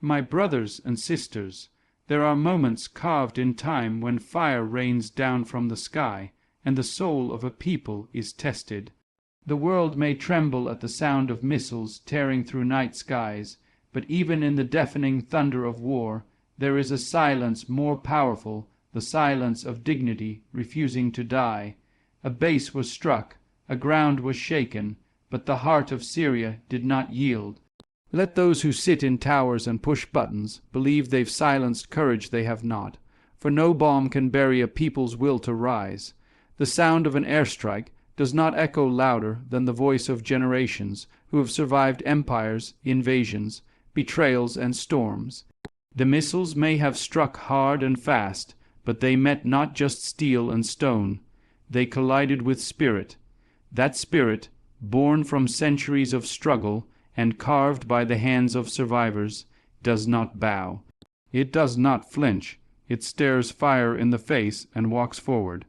My brothers and sisters, there are moments carved in time when fire rains down from the sky, and the soul of a people is tested. The world may tremble at the sound of missiles tearing through night skies, but even in the deafening thunder of war, there is a silence more powerful, the silence of dignity refusing to die. A base was struck, a ground was shaken, but the heart of Syria did not yield. Let those who sit in towers and push buttons believe they've silenced courage they have not, for no bomb can bury a people's will to rise. The sound of an airstrike does not echo louder than the voice of generations who have survived empires, invasions, betrayals, and storms. The missiles may have struck hard and fast, but they met not just steel and stone. They collided with spirit. That spirit, born from centuries of struggle and carved by the hands of survivors, does not bow. It does not flinch. It stares fire in the face and walks forward.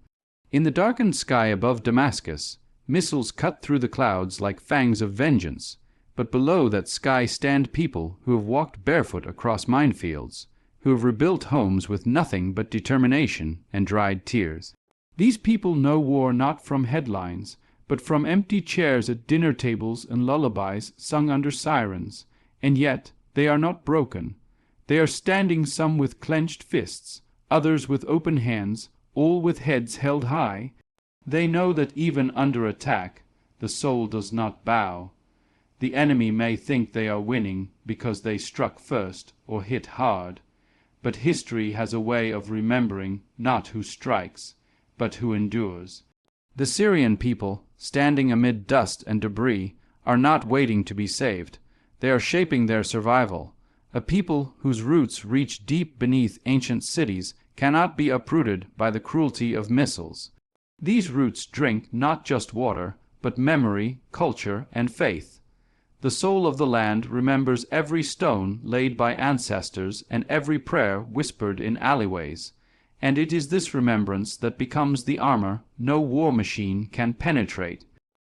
In the darkened sky above Damascus, missiles cut through the clouds like fangs of vengeance, but below that sky stand people who have walked barefoot across minefields, who have rebuilt homes with nothing but determination and dried tears. These people know war not from headlines, but from empty chairs at dinner tables and lullabies sung under sirens, and yet they are not broken. They are standing, some with clenched fists, others with open hands, all with heads held high. They know that even under attack, the soul does not bow. The enemy may think they are winning because they struck first or hit hard, but history has a way of remembering not who strikes, but who endures. The Syrian people, standing amid dust and debris, are not waiting to be saved. They are shaping their survival. A people whose roots reach deep beneath ancient cities cannot be uprooted by the cruelty of missiles. These roots drink not just water, but memory, culture, and faith. The soul of the land remembers every stone laid by ancestors and every prayer whispered in alleyways, and it is this remembrance that becomes the armor no war machine can penetrate.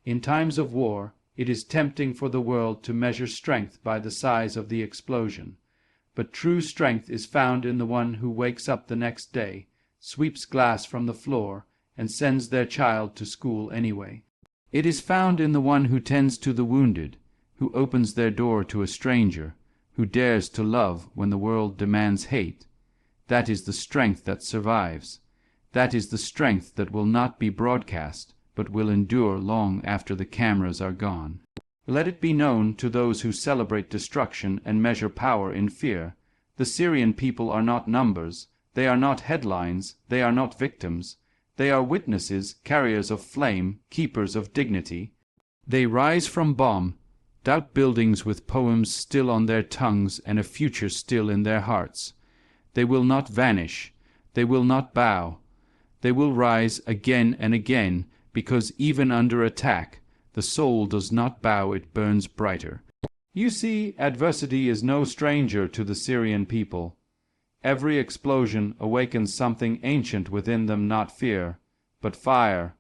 In times of war, it is tempting for the world to measure strength by the size of the explosion. But true strength is found in the one who wakes up the next day, sweeps glass from the floor, and sends their child to school anyway. It is found in the one who tends to the wounded, who opens their door to a stranger, who dares to love when the world demands hate. That is the strength that survives. That is the strength that will not be broadcast, but will endure long after the cameras are gone. Let it be known to those who celebrate destruction and measure power in fear. The Syrian people are not numbers. They are not headlines. They are not victims. They are witnesses, carriers of flame, keepers of dignity. They rise from bomb, doubt buildings with poems still on their tongues and a future still in their hearts. They will not vanish. They will not bow. They will rise again and again, because even under attack, the soul does not bow, it burns brighter. You see, adversity is no stranger to the Syrian people. Every explosion awakens something ancient within them, not fear, but fire,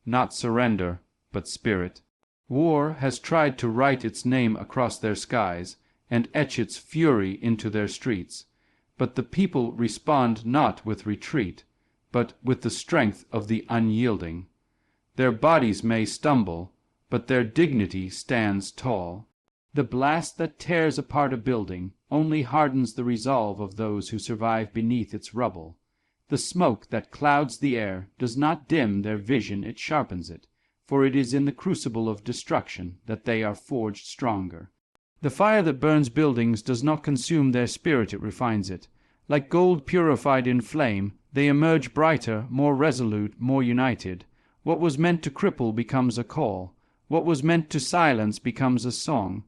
not surrender, but spirit. War has tried to write its name across their skies and etch its fury into their streets, but the people respond not with retreat, but with the strength of the unyielding. Their bodies may stumble, but their dignity stands tall. The blast that tears apart a building only hardens the resolve of those who survive beneath its rubble. The smoke that clouds the air does not dim their vision, it sharpens it, for it is in the crucible of destruction that they are forged stronger. The fire that burns buildings does not consume their spirit, it refines it. Like gold purified in flame, they emerge brighter, more resolute, more united. What was meant to cripple becomes a call. What was meant to silence becomes a song.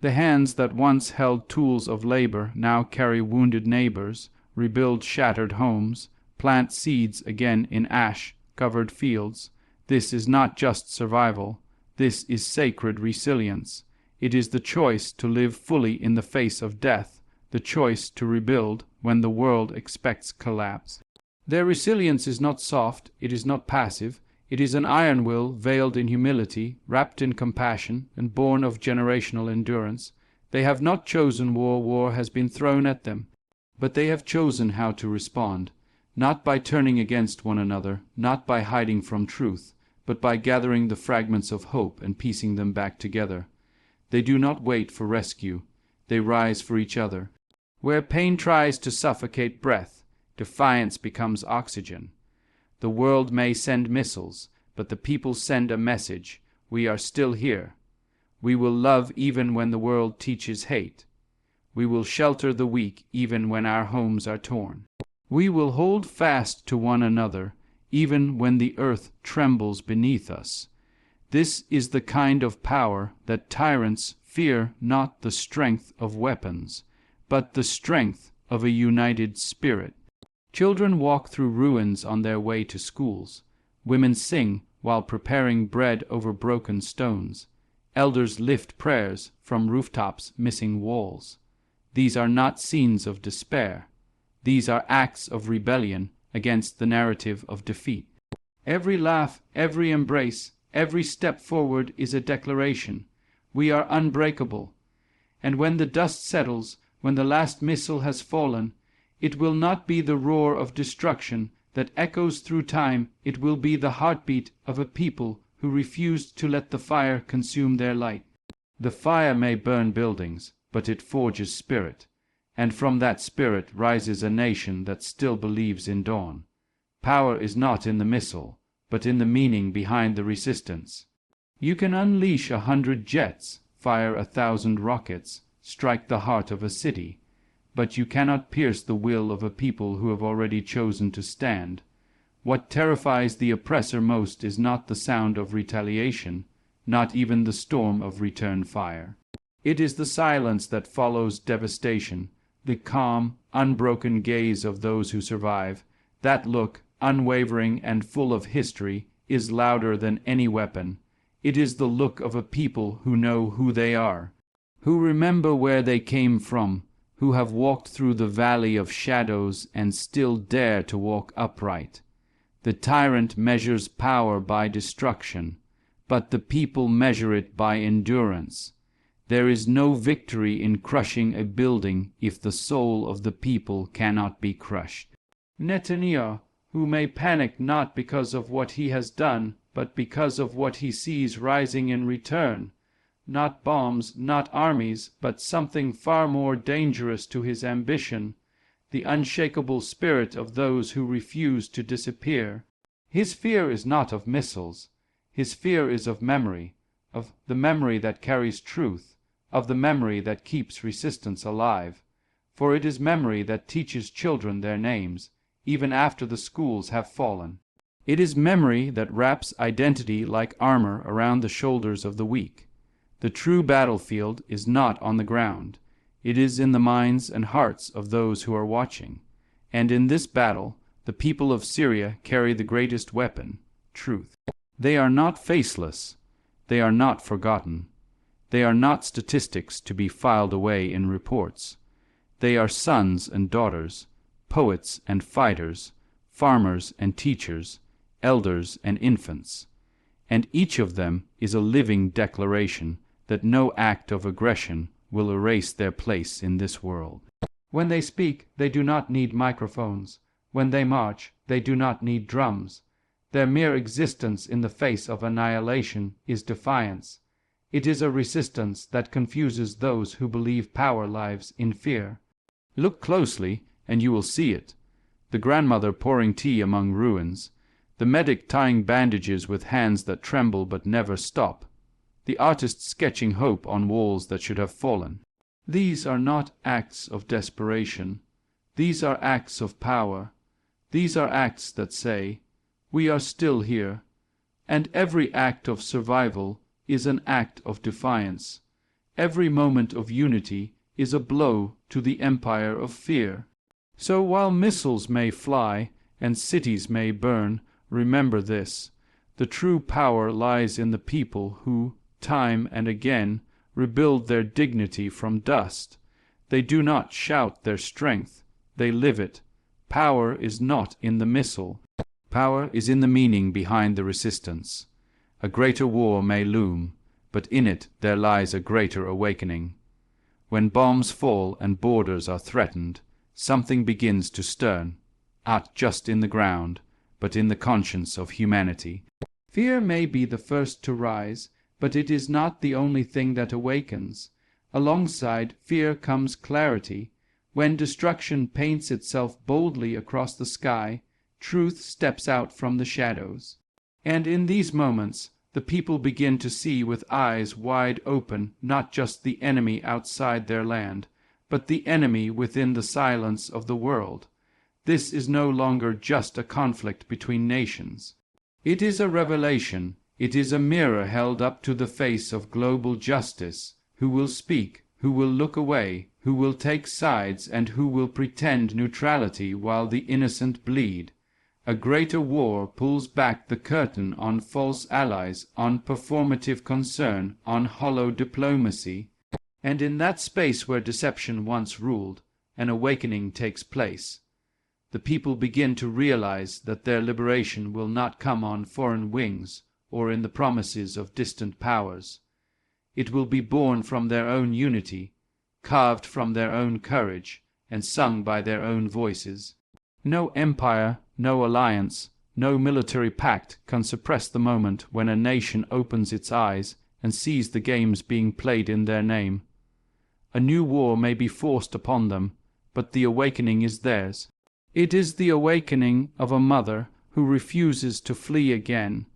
The hands that once held tools of labor now carry wounded neighbors, rebuild shattered homes, plant seeds again in ash-covered fields. This is not just survival. This is sacred resilience. It is the choice to live fully in the face of death, the choice to rebuild when the world expects collapse. Their resilience is not soft, it is not passive. It is an iron will veiled in humility, wrapped in compassion, and born of generational endurance. They have not chosen war, war has been thrown at them. But they have chosen how to respond, not by turning against one another, not by hiding from truth, but by gathering the fragments of hope and piecing them back together. They do not wait for rescue, they rise for each other. Where pain tries to suffocate breath, defiance becomes oxygen. The world may send missiles, but the people send a message: we are still here. We will love even when the world teaches hate. We will shelter the weak even when our homes are torn. We will hold fast to one another even when the earth trembles beneath us. This is the kind of power that tyrants fear, not the strength of weapons, but the strength of a united spirit. Children walk through ruins on their way to schools. Women sing while preparing bread over broken stones. Elders lift prayers from rooftops missing walls. These are not scenes of despair. These are acts of rebellion against the narrative of defeat. Every laugh, every embrace, every step forward is a declaration: we are unbreakable. And when the dust settles, when the last missile has fallen, it will not be the roar of destruction that echoes through time. It will be the heartbeat of a people who refused to let the fire consume their light. The fire may burn buildings, but it forges spirit, and from that spirit rises a nation that still believes in dawn. Power is not in the missile, but in the meaning behind the resistance. You can unleash 100 jets, fire 1,000 rockets, strike the heart of a city, but you cannot pierce the will of a people who have already chosen to stand. What terrifies the oppressor most is not the sound of retaliation, not even the storm of return fire. It is the silence that follows devastation, the calm, unbroken gaze of those who survive. That look, unwavering and full of history, is louder than any weapon. It is the look of a people who know who they are, who remember where they came from, who have walked through the valley of shadows and still dare to walk upright. The tyrant measures power by destruction, but the people measure it by endurance. There is no victory in crushing a building if the soul of the people cannot be crushed. Netanyahu, who may panic not because of what he has done, but because of what he sees rising in return, not bombs, not armies, but something far more dangerous to his ambition, the unshakable spirit of those who refuse to disappear. His fear is not of missiles. His fear is of memory, of the memory that carries truth, of the memory that keeps resistance alive. For it is memory that teaches children their names, even after the schools have fallen. It is memory that wraps identity like armor around the shoulders of the weak. The true battlefield is not on the ground. It is in the minds and hearts of those who are watching. And in this battle, the people of Syria carry the greatest weapon, truth. They are not faceless. They are not forgotten. They are not statistics to be filed away in reports. They are sons and daughters, poets and fighters, farmers and teachers, elders and infants. And each of them is a living declaration that no act of aggression will erase their place in this world. When they speak, they do not need microphones. When they march, they do not need drums. Their mere existence in the face of annihilation is defiance. It is a resistance that confuses those who believe power lives in fear. Look closely, and you will see it. The grandmother pouring tea among ruins, the medic tying bandages with hands that tremble but never stop, the artist sketching hope on walls that should have fallen. These are not acts of desperation. These are acts of power. These are acts that say, we are still here. And every act of survival is an act of defiance. Every moment of unity is a blow to the empire of fear. So while missiles may fly and cities may burn, remember this: the true power lies in the people who, time and again, rebuild their dignity from dust. They do not shout their strength, they live it. Power is not in the missile. Power is in the meaning behind the resistance. A greater war may loom, but in it there lies a greater awakening. When bombs fall and borders are threatened, something begins to stir, not just in the ground, but in the conscience of humanity. Fear may be the first to rise, but it is not the only thing that awakens. Alongside fear comes clarity. When destruction paints itself boldly across the sky, truth steps out from the shadows. And in these moments, the people begin to see with eyes wide open not just the enemy outside their land, but the enemy within the silence of the world. This is no longer just a conflict between nations. It is a revelation. It is a mirror held up to the face of global justice. Who will speak? Who will look away? Who will take sides? And who will pretend neutrality while the innocent bleed? A greater war pulls back the curtain on false allies, on performative concern, on hollow diplomacy. And in that space where deception once ruled, an awakening takes place. The people begin to realize that their liberation will not come on foreign wings or in the promises of distant powers. It will be born from their own unity, carved from their own courage, and sung by their own voices. No empire, no alliance, no military pact can suppress the moment when a nation opens its eyes and sees the games being played in their name. A new war may be forced upon them, but the awakening is theirs. It is the awakening of a mother who refuses to flee again,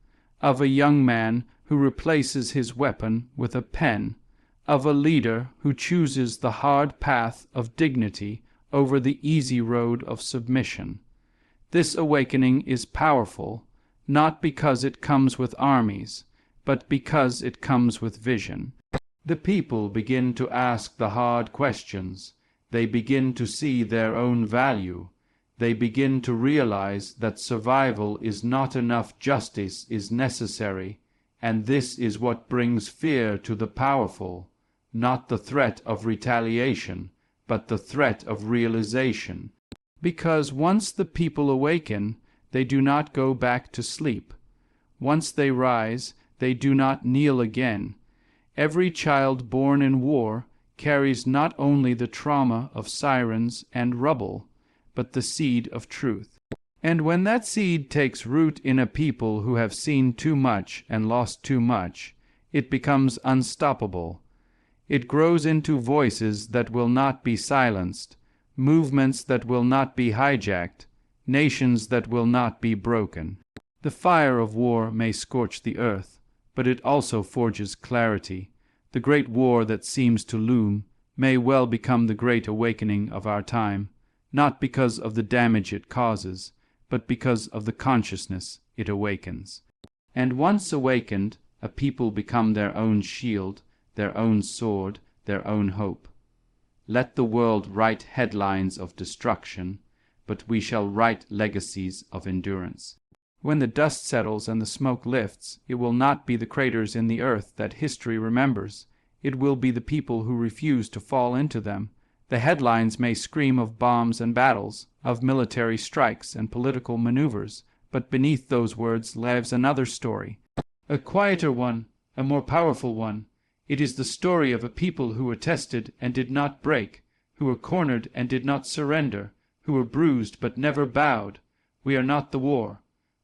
of a young man who replaces his weapon with a pen, of a leader who chooses the hard path of dignity over the easy road of submission. This awakening is powerful, not because it comes with armies, but because it comes with vision. The people begin to ask the hard questions. They begin to see their own value. They begin to realize that survival is not enough, justice is necessary, and this is what brings fear to the powerful, not the threat of retaliation, but the threat of realization. Because once the people awaken, they do not go back to sleep. Once they rise, they do not kneel again. Every child born in war carries not only the trauma of sirens and rubble, but the seed of truth. And when that seed takes root in a people who have seen too much and lost too much, it becomes unstoppable. It grows into voices that will not be silenced, movements that will not be hijacked, nations that will not be broken. The fire of war may scorch the earth, but it also forges clarity. The great war that seems to loom may well become the great awakening of our time, not because of the damage it causes, but because of the consciousness it awakens. And once awakened, a people become their own shield, their own sword, their own hope. Let the world write headlines of destruction, but we shall write legacies of endurance. When the dust settles and the smoke lifts, it will not be the craters in the earth that history remembers. It will be the people who refuse to fall into them. The headlines may scream of bombs and battles, of military strikes and political maneuvers, but beneath those words lives another story. A quieter one, a more powerful one. It is the story of a people who were tested and did not break, who were cornered and did not surrender, who were bruised but never bowed. We are not the war.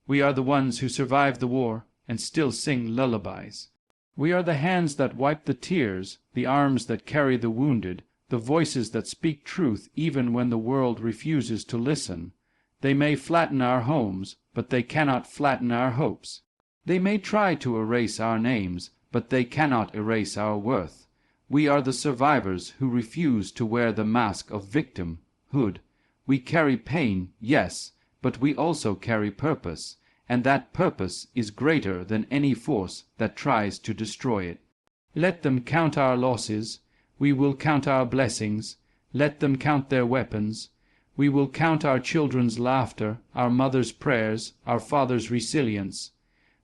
We are the ones who survived the war and still sing lullabies. We are the hands that wipe the tears, the arms that carry the wounded, the voices that speak truth even when the world refuses to listen. They may flatten our homes, but they cannot flatten our hopes. They may try to erase our names, but they cannot erase our worth. We are the survivors who refuse to wear the mask of victimhood. We carry pain, yes, but we also carry purpose, and that purpose is greater than any force that tries to destroy it. Let them count our losses. We will count our blessings. Let them count their weapons. We will count our children's laughter, our mother's prayers, our father's resilience.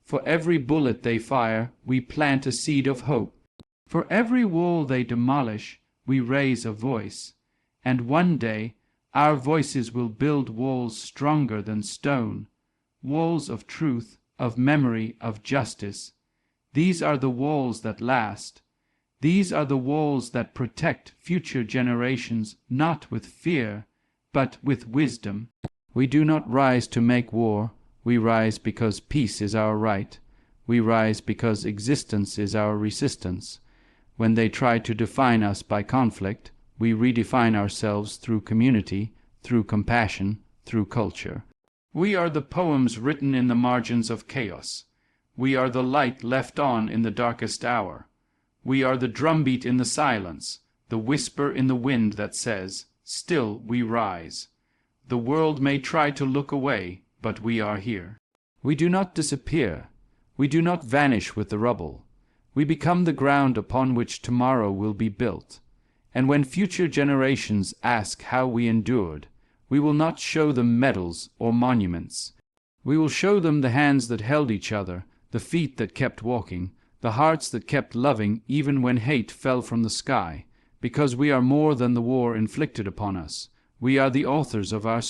For every bullet they fire, we plant a seed of hope. For every wall they demolish, we raise a voice. And one day, our voices will build walls stronger than stone, walls of truth, of memory, of justice. These are the walls that last. These are the walls that protect future generations, not with fear, but with wisdom. We do not rise to make war. We rise because peace is our right. We rise because existence is our resistance. When they try to define us by conflict, we redefine ourselves through community, through compassion, through culture. We are the poems written in the margins of chaos. We are the light left on in the darkest hour. We are the drumbeat in the silence, the whisper in the wind that says, "Still we rise." The world may try to look away, but we are here. We do not disappear. We do not vanish with the rubble. We become the ground upon which tomorrow will be built. And when future generations ask how we endured, we will not show them medals or monuments. We will show them the hands that held each other, the feet that kept walking, the hearts that kept loving even when hate fell from the sky, because we are more than the war inflicted upon us. We are the authors of our story.